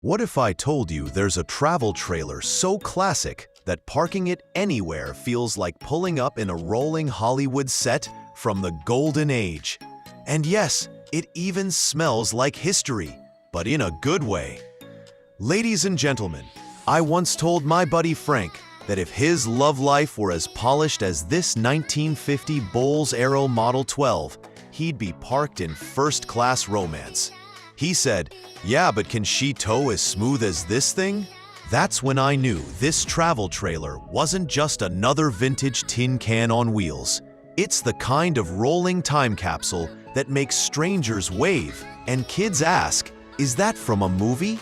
What if I told you there's a travel trailer so classic that parking it anywhere feels like pulling up in a rolling Hollywood set from the Golden Age? And yes, it even smells like history, but in a good way. Ladies and gentlemen, I once told my buddy Frank that if his love life were as polished as this 1950 Boles Aero Model 12, he'd be parked in first-class romance. He said, "Yeah, but can she tow as smooth as this thing?" That's when I knew this travel trailer wasn't just another vintage tin can on wheels. It's the kind of rolling time capsule that makes strangers wave and kids ask, "Is that from a movie?"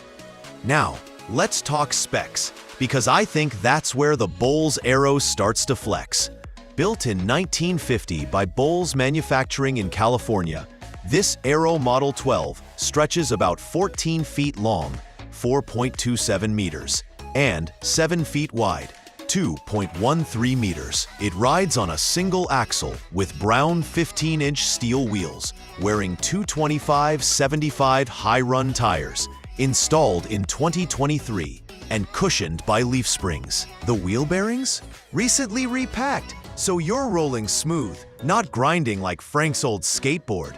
Now, let's talk specs, because I think that's where the Boles Aero starts to flex. Built in 1950 by Boles Manufacturing in California, this Aero Model 12 stretches about 14 feet long, 4.27 meters, and 7 feet wide, 2.13 meters. It rides on a single axle with brown 15-inch steel wheels, wearing 225/75 high-run tires, installed in 2023 and cushioned by leaf springs. The wheel bearings? Recently repacked, so you're rolling smooth, not grinding like Frank's old skateboard.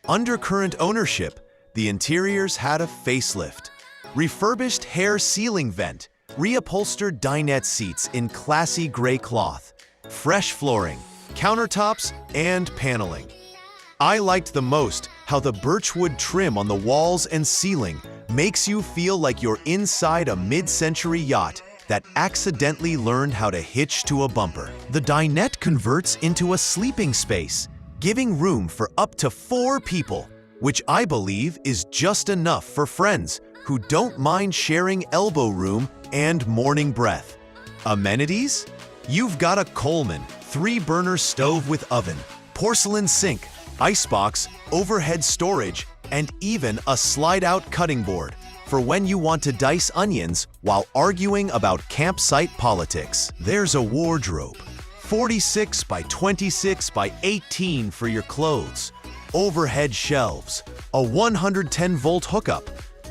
Under current ownership, the interiors had a facelift. Refurbished hair ceiling vent, reupholstered dinette seats in classy gray cloth, fresh flooring, countertops, and paneling. I liked the most how the birchwood trim on the walls and ceiling makes you feel like you're inside a mid-century yacht that accidentally learned how to hitch to a bumper. The dinette converts into a sleeping space, giving room for up to 4 people, which I believe is just enough for friends who don't mind sharing elbow room and morning breath. Amenities? You've got a Coleman 3-burner stove with oven, porcelain sink, icebox, overhead storage, and even a slide-out cutting board for when you want to dice onions while arguing about campsite politics. There's a wardrobe, 46 by 26 by 18 for your clothes, overhead shelves, a 110-volt hookup,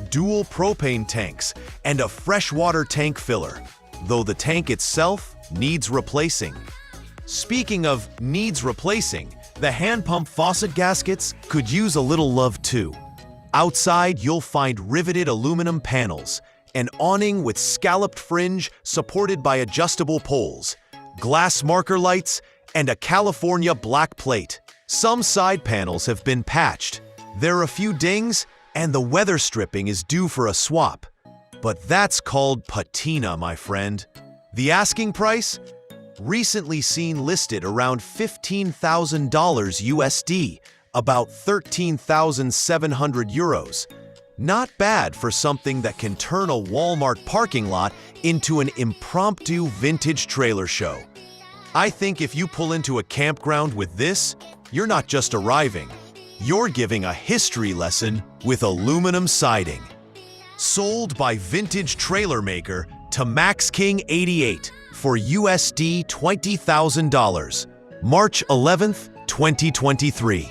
dual propane tanks, and a freshwater tank filler, though the tank itself needs replacing. Speaking of needs replacing, the hand pump faucet gaskets could use a little love too. Outside, you'll find riveted aluminum panels, an awning with scalloped fringe supported by adjustable poles, glass marker lights, and a California black plate. Some side panels have been patched. There are a few dings, and the weather stripping is due for a swap. But that's called patina, my friend. The asking price? Recently seen listed around $15,000 USD, about 13,700 euros. Not bad for something that can turn a Walmart parking lot into an impromptu vintage trailer show. I think if you pull into a campground with this, you're not just arriving, you're giving a history lesson with aluminum siding. Sold by VintageTrailerMaker to Max King 88 for USD $20,000, March 11th, 2023.